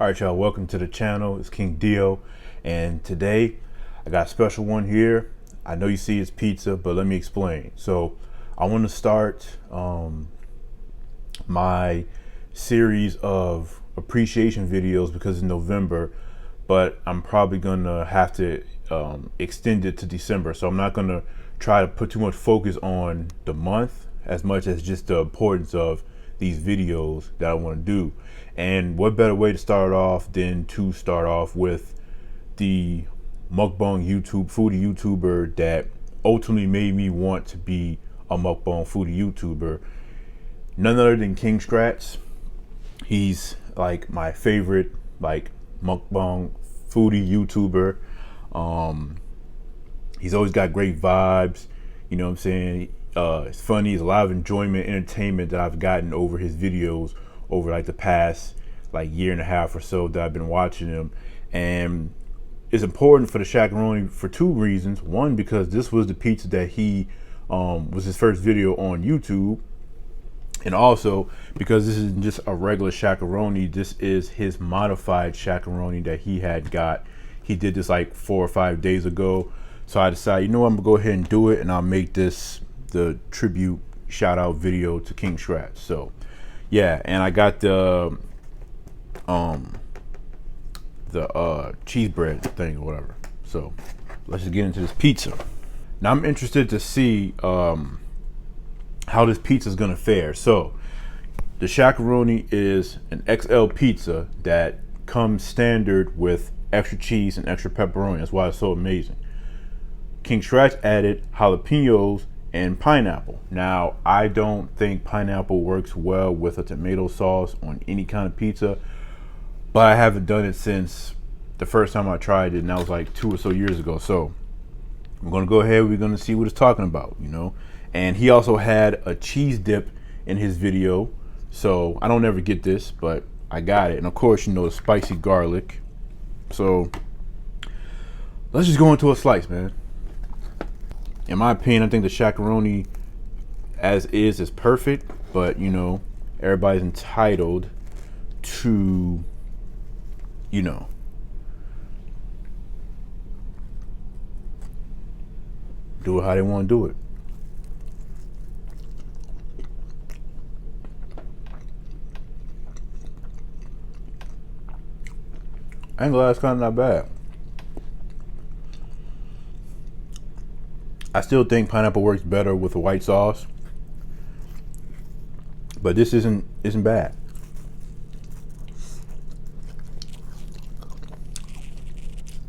All right, y'all, welcome to the channel. It's King Dio, and today I got a special one here. I know you see it's pizza, but let me explain. So I want to start my series of appreciation videos because it's November, but I'm probably gonna have to extend it to December. So I'm not gonna try to put too much focus on the month as much as just the importance of these videos that I want to do. And what better way to start off than to start off with the mukbang foodie YouTuber that ultimately made me want to be a mukbang foodie YouTuber. None other than King Schratz. He's like my favorite mukbang foodie YouTuber. He's always got great vibes. You know what I'm saying? It's funny. It's a lot of enjoyment, entertainment that I've gotten over his videos over like the past year and a half or so that I've been watching him. And it's important for the Shakaroni for two reasons. One, because this was the pizza that he was his first video on YouTube. And also because this isn't just a regular Shakaroni, this is his modified Shakaroni that he had got. He did this like 4 or 5 days ago. So I decided, you know what, I'm gonna go ahead and do it, and I'll make this the tribute shout out video to King Schratz. So yeah, and I got the cheese bread thing or whatever. So let's just get into this pizza. Now I'm interested to see how this pizza is gonna fare. So the Shakaroni is an XL pizza that comes standard with extra cheese and extra pepperoni. That's why it's so amazing. King Schratz added jalapenos and pineapple. Now, I don't think pineapple works well with a tomato sauce on any kind of pizza, but I haven't done it since the first time I tried it, and that was like 2 or so years ago. So I'm gonna go ahead, we're gonna see what it's talking about, you know? And he also had a cheese dip in his video. So I don't ever get this, but I got it. And of course, you know, the spicy garlic. So let's just go into a slice, man. In my opinion, I think the Shakaroni as is perfect, but you know, everybody's entitled to, you know, do it how they want to do it. I ain't gonna lie, it's kind of not bad. I still think pineapple works better with a white sauce, but this isn't bad.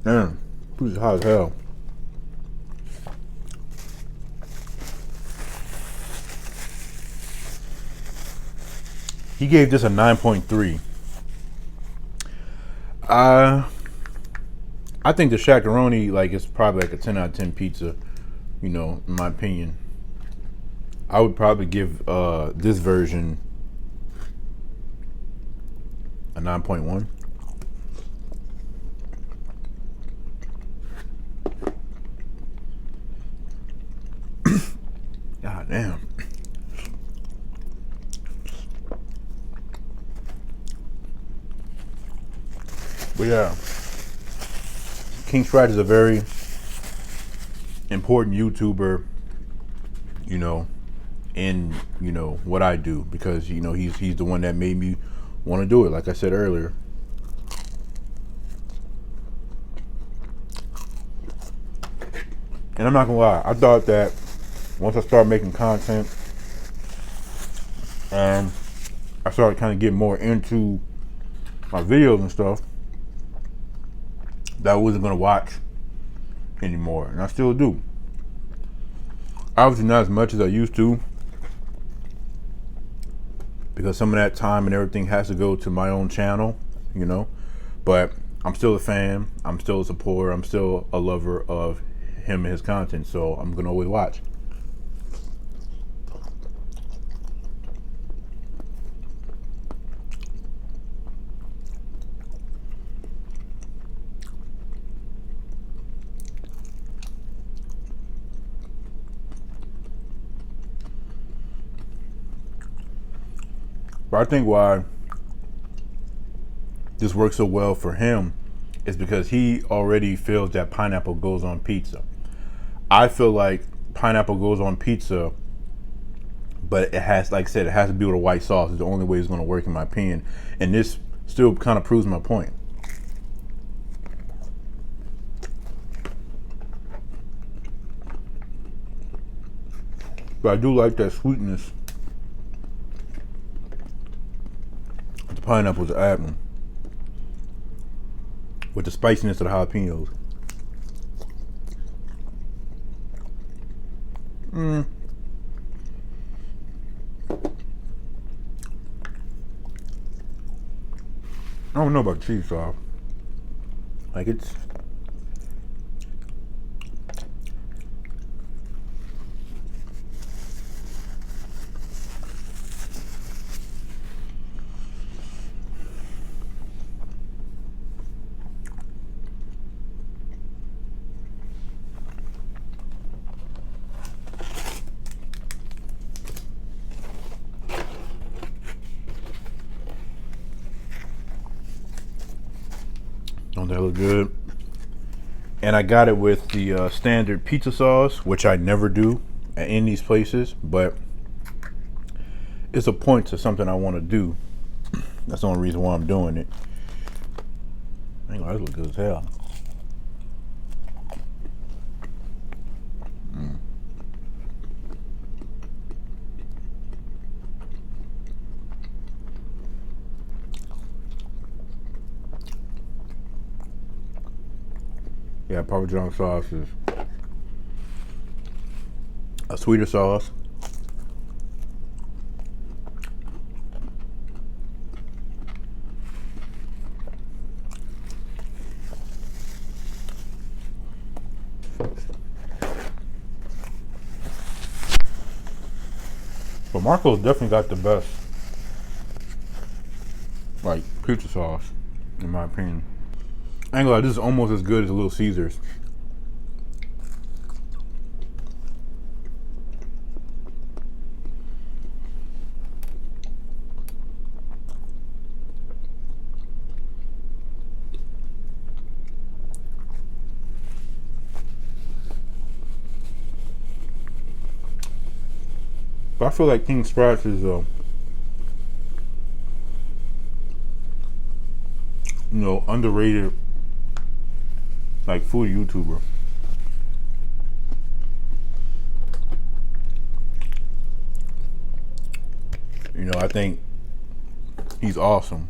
Man, this is hot as hell. He gave this a 9.3. I think the Shakaroni is probably like a 10 out of 10 pizza. You know, in my opinion, I would probably give this version a 9.1. God damn. But yeah, King Schratz is a very important YouTuber, you know, in, you know, what I do, because, you know, he's the one that made me want to do it, like I said earlier. And I'm not gonna lie, I thought that once I started making content and I started kind of getting more into my videos and stuff, that I wasn't gonna watch anymore, and I still do. Obviously not as much as I used to, because some of that time and everything has to go to my own channel, you know, but I'm still a fan, I'm still a supporter, I'm still a lover of him and his content, so I'm gonna always watch. But I think why this works so well for him is because he already feels that pineapple goes on pizza. I feel like pineapple goes on pizza, but it has, like I said, it has to be with a white sauce. It's the only way it's going to work, in my opinion. And this still kind of proves my point. But I do like that sweetness the pineapples are adding with the spiciness of the jalapenos. I don't know about cheese sauce. Like, it's don't that look good? And I got it with the standard pizza sauce, which I never do at any of these places, but it's a point to something I want to do. That's the only reason why I'm doing it. I ain't gonna lie, this look good as hell. Yeah, Parmesan sauce is a sweeter sauce. But Marco's definitely got the best, like, pizza sauce, in my opinion. I ain't gonna lie, this is almost as good as Little Caesars. But I feel like King Schratz is underrated, like, food YouTuber. I think he's awesome.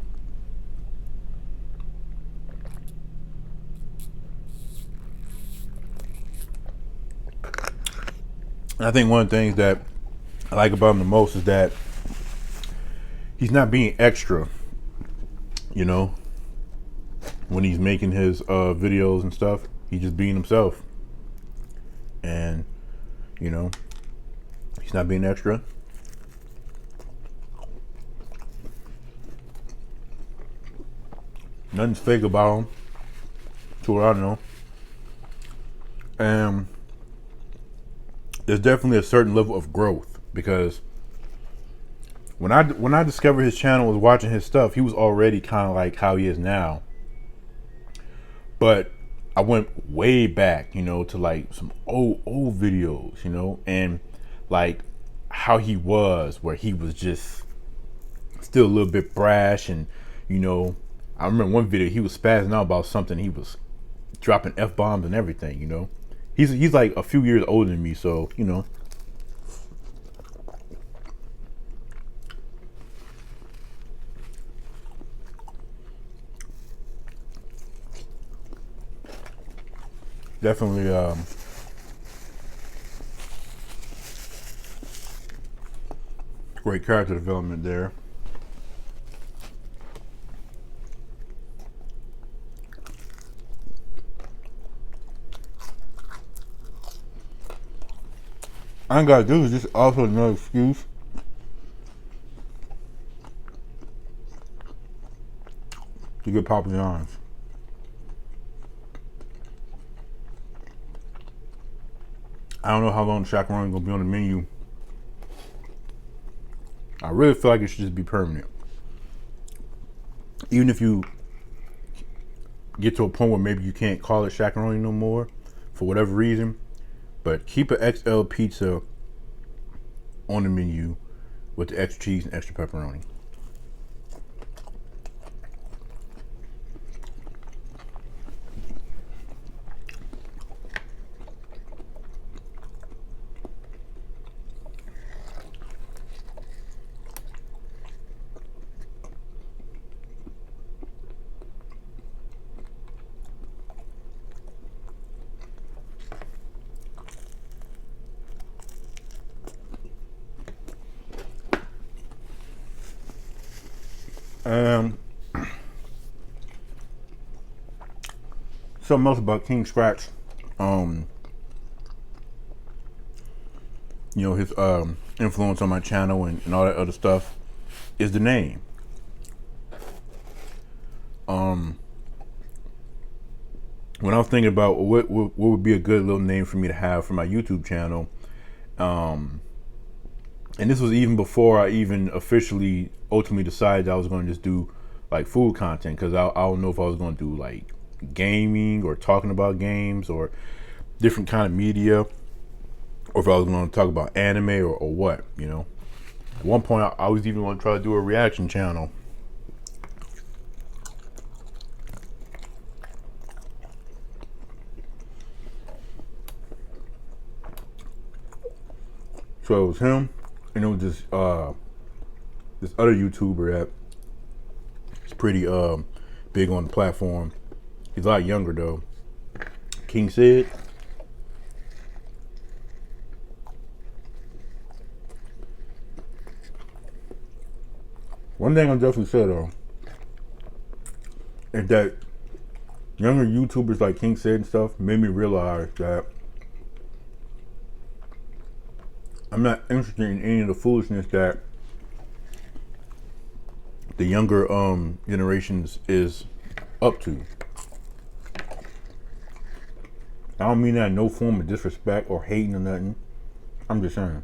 And I think one of the things that I like about him the most is that he's not being extra, when he's making his videos and stuff. He's just being himself. And, he's not being extra. Nothing's fake about him, to what I know. And there's definitely a certain level of growth, because when I discovered his channel, was watching his stuff, he was already kind of like how he is now. But I went way back, to like some old videos, and like how he was, where he was just still a little bit brash, and I remember one video he was spazzing out about something. He was dropping F-bombs and everything, He's like a few years older than me, so definitely great character development there. I ain't gotta do is just also another excuse to get Papa John's. I don't know how long the chaperone is gonna be on the menu. I really feel like it should just be permanent. Even if you get to a point where maybe you can't call it shakaroni no more for whatever reason, but keep an XL pizza on the menu with the extra cheese and extra pepperoni. Something else about King Schratz, his influence on my channel and all that other stuff is the name. When I was thinking about what would be a good little name for me to have for my YouTube channel, and this was even before I even officially ultimately decided I was going to just do like food content, because I don't know if I was going to do like gaming or talking about games or different kind of media, or if I was going to talk about anime or what, At one point I was even going to try to do a reaction channel. So it was him, and it was this other YouTuber that is pretty big on the platform. He's a lot younger though. King Sid. One thing I'm definitely say though is that younger YouTubers like King Sid and stuff made me realize that I'm not interested in any of the foolishness that the younger generations is up to. I don't mean that in no form of disrespect or hating or nothing. I'm just saying.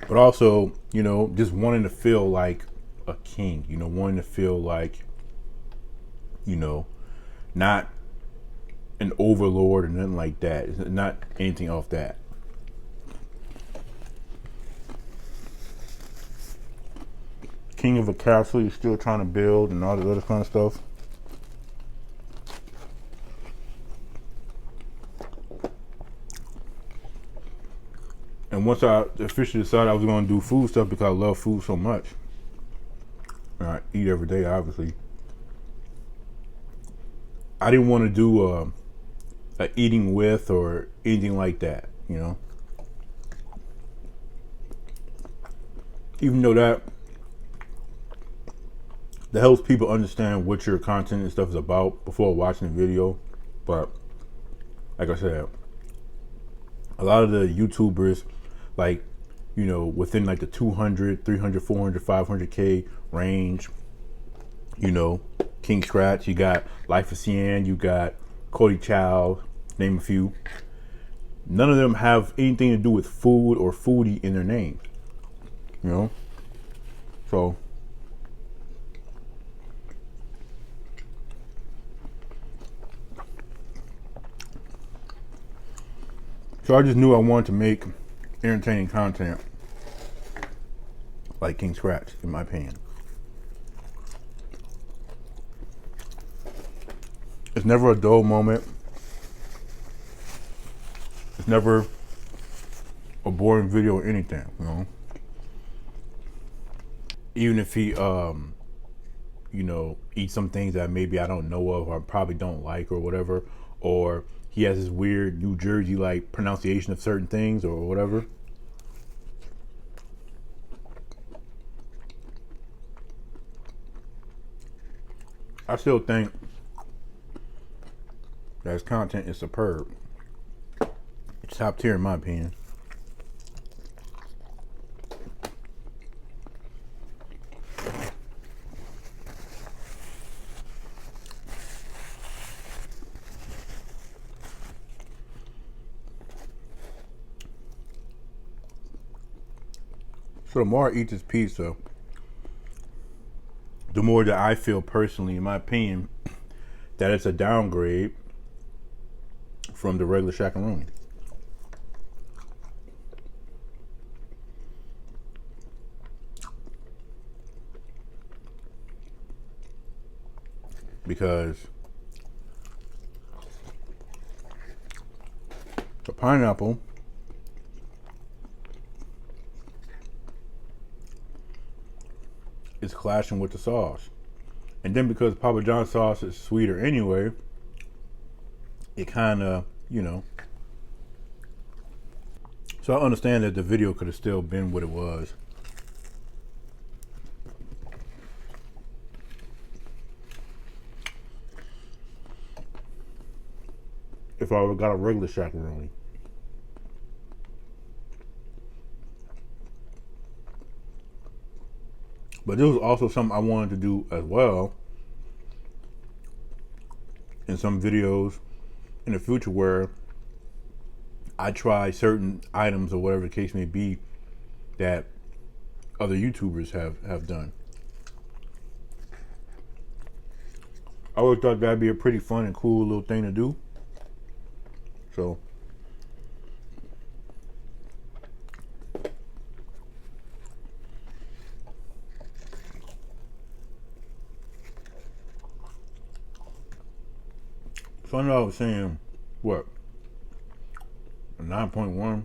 But also, just wanting to feel like a king, wanting to feel like, not an overlord or nothing like that. It's not anything off that. King of a castle you're still trying to build and all that other kind of stuff. And once I officially decided I was going to do food stuff because I love food so much, and I eat every day, obviously, I didn't want to do a eating with or anything like that, Even though that helps people understand what your content and stuff is about before watching the video. But like I said, a lot of the YouTubers, like, within like the 200, 300, 400, 500K range, King Schratz, you got Life of Cian, you got Cody Chow, name a few. None of them have anything to do with food or foodie in their names, So I just knew I wanted to make entertaining content like King Schratz, in my opinion. It's never a dull moment. It's never a boring video or anything, Even if he, eats some things that maybe I don't know of or probably don't like or whatever, or he has this weird New Jersey like pronunciation of certain things or whatever. I still think that his content is superb. It's top tier in my opinion. So the more I eat this pizza, the more that I feel personally, in my opinion, that it's a downgrade from the regular shakaroni. Because the pineapple is clashing with the sauce. And then because Papa John's sauce is sweeter anyway, it kind of, you know. So I understand that the video could have still been what it was. If I would have got a regular shakaroni. But this was also something I wanted to do as well in some videos in the future, where I try certain items or whatever the case may be that other YouTubers have done. I always thought that'd be a pretty fun and cool little thing to do. So I know I was saying, what, a 9.1?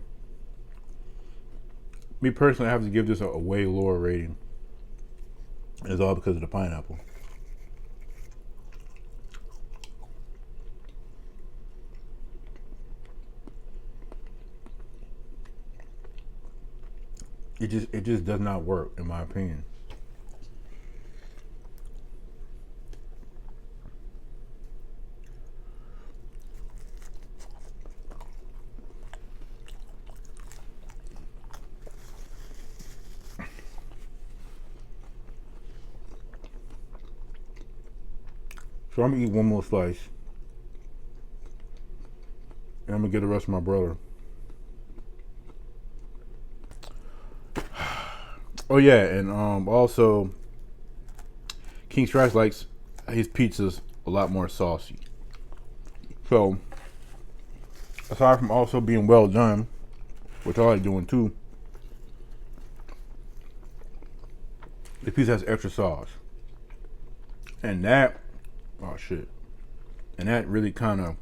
Me personally, I have to give this a way lower rating. It's all because of the pineapple. It just does not work, in my opinion. So I'm gonna eat one more slice, and I'm gonna get the rest of my brother. Oh yeah, and also King Schratz likes his pizzas a lot more saucy. So aside from also being well done, which I like doing too, the pizza has extra sauce, and that, oh shit, and that really kind of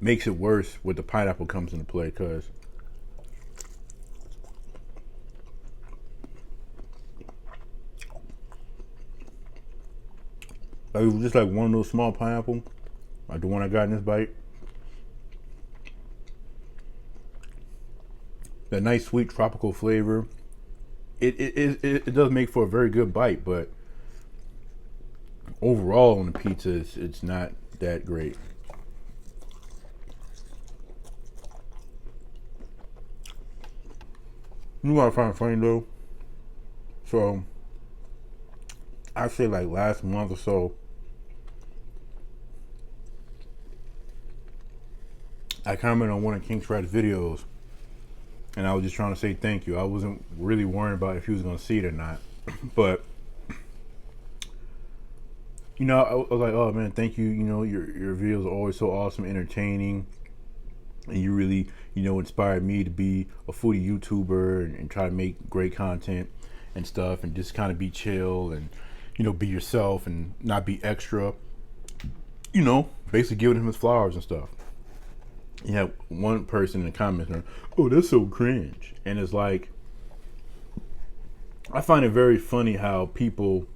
makes it worse when the pineapple comes into play, because like, it was just like one of those small pineapple, like the one I got in this bite. That nice sweet tropical flavor. It does make for a very good bite, but overall on the pizza, it's not that great. You know what I find funny though? So I say like last month or so, I commented on one of King Schratz's videos, and I was just trying to say thank you. I wasn't really worried about if he was going to see it or not. But, you know, I was like, oh man, thank you. You know, your videos are always so awesome, entertaining. And you really, you know, inspired me to be a foodie YouTuber and try to make great content and stuff, and just kind of be chill and, you know, be yourself and not be extra. You know, basically giving him his flowers and stuff. You have one person in the comments going, oh, that's so cringe. And it's like, I find it very funny how people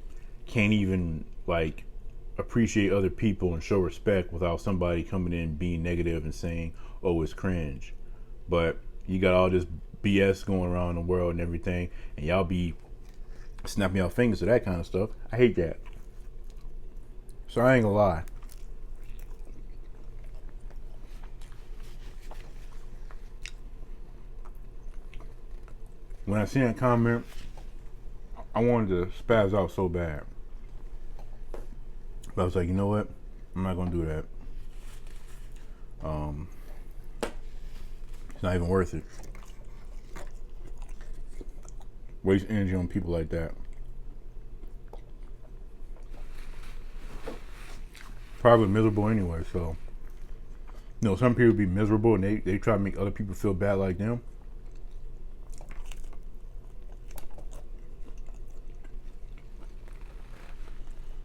can't even like appreciate other people and show respect without somebody coming in being negative and saying, oh, it's cringe. But you got all this BS going around in the world and everything, and y'all be snapping y'all fingers to that kind of stuff. I hate that. So I ain't gonna lie. When I seen that comment, I wanted to spaz out so bad. But I was like, you know what? I'm not gonna do that. It's not even worth it. Waste energy on people like that. probably miserable anyway. So, you know, some people be miserable and they try to make other people feel bad like them.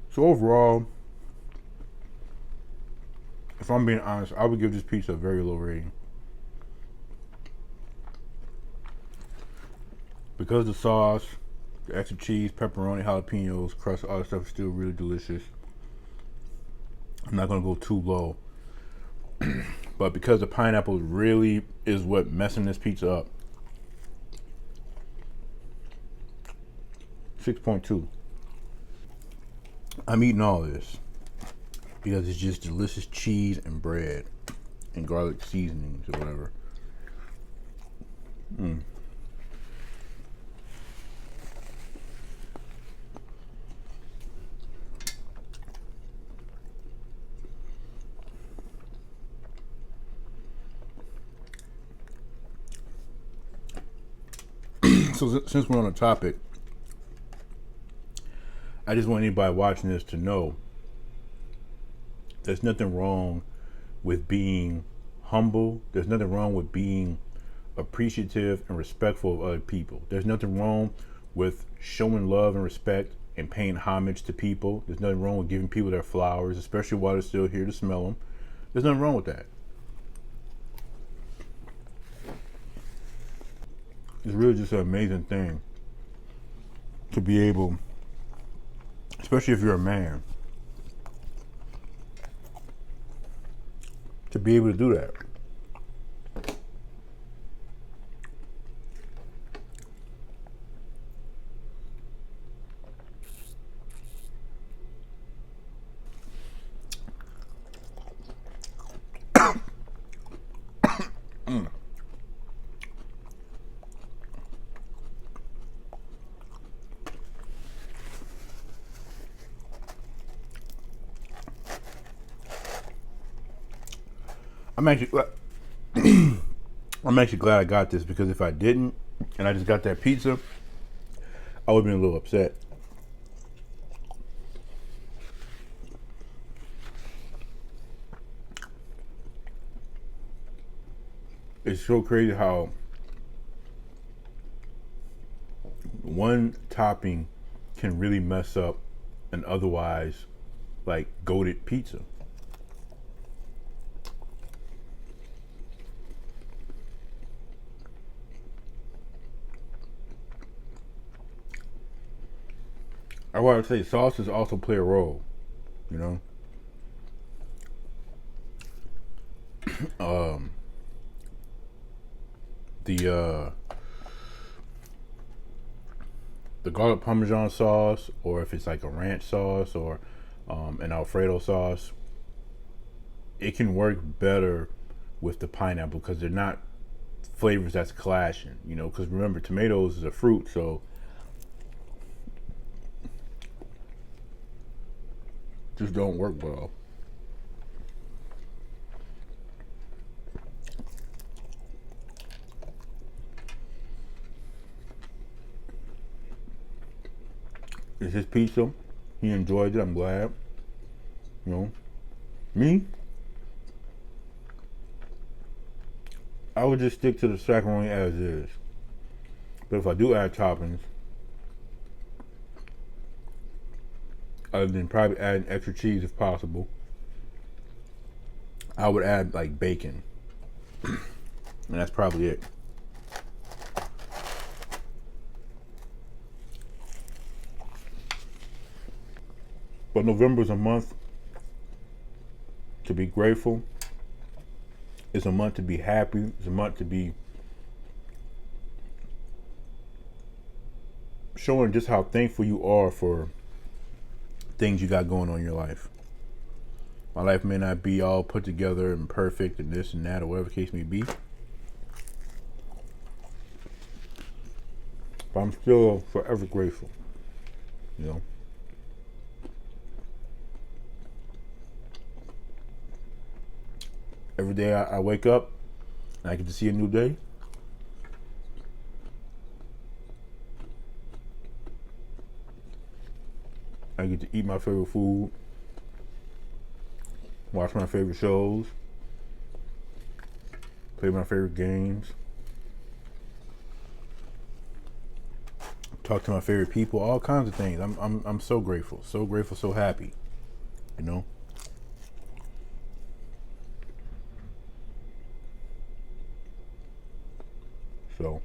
So overall, if I'm being honest, I would give this pizza a very low rating. Because the sauce, the extra cheese, pepperoni, jalapenos, crust, all that stuff is still really delicious. I'm not gonna go too low. But because the pineapple really is what messing this pizza up, 6.2. I'm eating all of this because it's just delicious cheese and bread and garlic seasonings or whatever. So since we're on the topic, I just want anybody watching this to know there's nothing wrong with being humble. There's nothing wrong with being appreciative and respectful of other people. There's nothing wrong with showing love and respect and paying homage to people. There's nothing wrong with giving people their flowers, especially while they're still here to smell them. There's nothing wrong with that. It's really just an amazing thing to be able, especially if you're a man, to be able to do that. I'm actually I'm actually glad I got this, because if I didn't and I just got that pizza, I would have been a little upset. It's so crazy how one topping can really mess up an otherwise like goated pizza. I want to say sauces also play a role, you know. The the garlic parmesan sauce, or if it's like a ranch sauce or an Alfredo sauce, it can work better with the pineapple because they're not flavors that's clashing, you know. Because remember, tomatoes is a fruit, so just don't work well. It's his pizza. He enjoyed it. I'm glad. You know, me, I would just stick to the macaroni as is. But if I do add toppings, other than probably adding extra cheese if possible, I would add like bacon. And that's probably it. But November is a month to be grateful. It's a month to be happy. It's a month to be showing just how thankful you are for things you got going on in your life. My life may not be all put together and perfect and this and that or whatever the case may be, but I'm still forever grateful, you know. Every day I wake up and I get to see a new day. I get to eat my favorite food. watch my favorite shows, play my favorite games, talk to my favorite people, all kinds of things. I'm so grateful, so happy, you know. So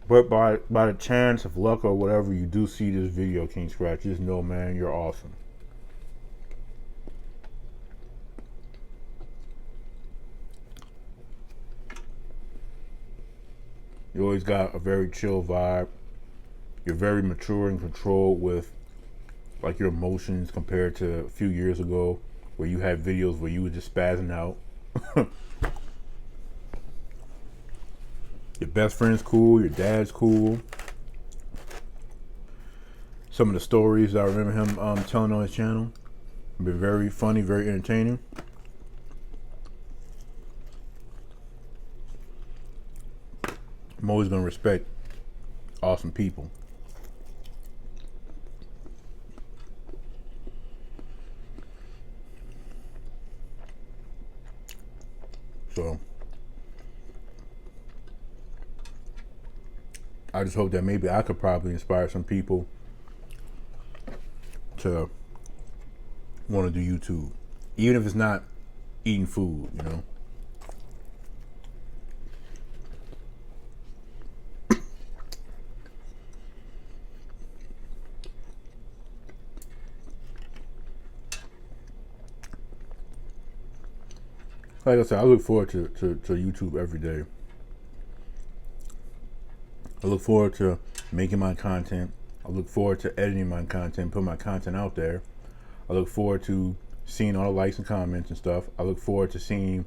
but by the chance of luck or whatever, you do see this video, King Schratz, just know, man, you're awesome. You always got a very chill vibe. You're very mature and controlled with like your emotions compared to a few years ago where you had videos where you were just spazzing out. Your best friend's cool, your dad's cool. Some of the stories I remember him telling on his channel have been very funny, very entertaining. I'm always gonna respect awesome people. So I just hope that maybe I could probably inspire some people to want to do YouTube, even if it's not eating food, you know. Like I said, I look forward to YouTube every day. I look forward to making my content. I look forward to editing my content, putting my content out there. I look forward to seeing all the likes and comments and stuff. I look forward to seeing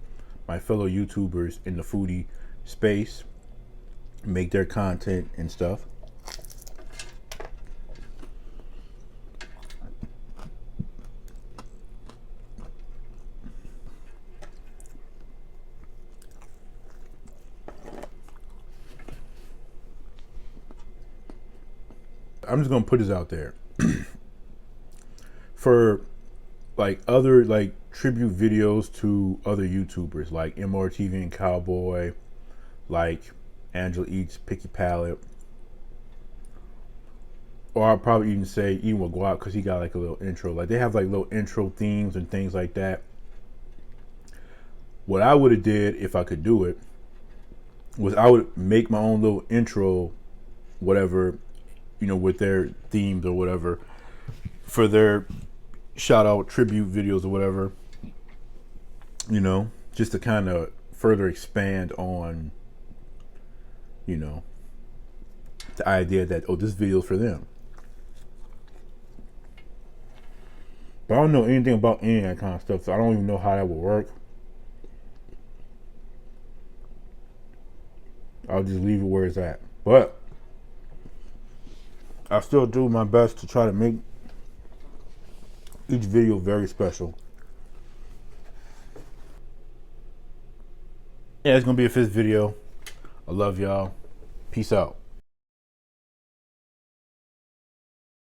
my fellow YouTubers in the foodie space make their content and stuff. I'm just gonna put this out there for like other like tribute videos to other YouTubers like MRTV and Cowboy, like Angela Eats Picky Palette, or I'll probably even say even with Guap because he got like a little intro. Like they have like little intro themes and things like that. What I would have did if I could do it was I would make my own little intro, whatever, you know, with their themes or whatever for their shout out tribute videos or whatever, you know, just to kind of further expand on, you know, the idea that, oh, this video is for them. But I don't know anything about any of that kind of stuff, so I don't even know how that would work. I'll just leave it where it's at. But I still do my best to try to make each video very special. Yeah, it's gonna be a 5th video. I love y'all. Peace out.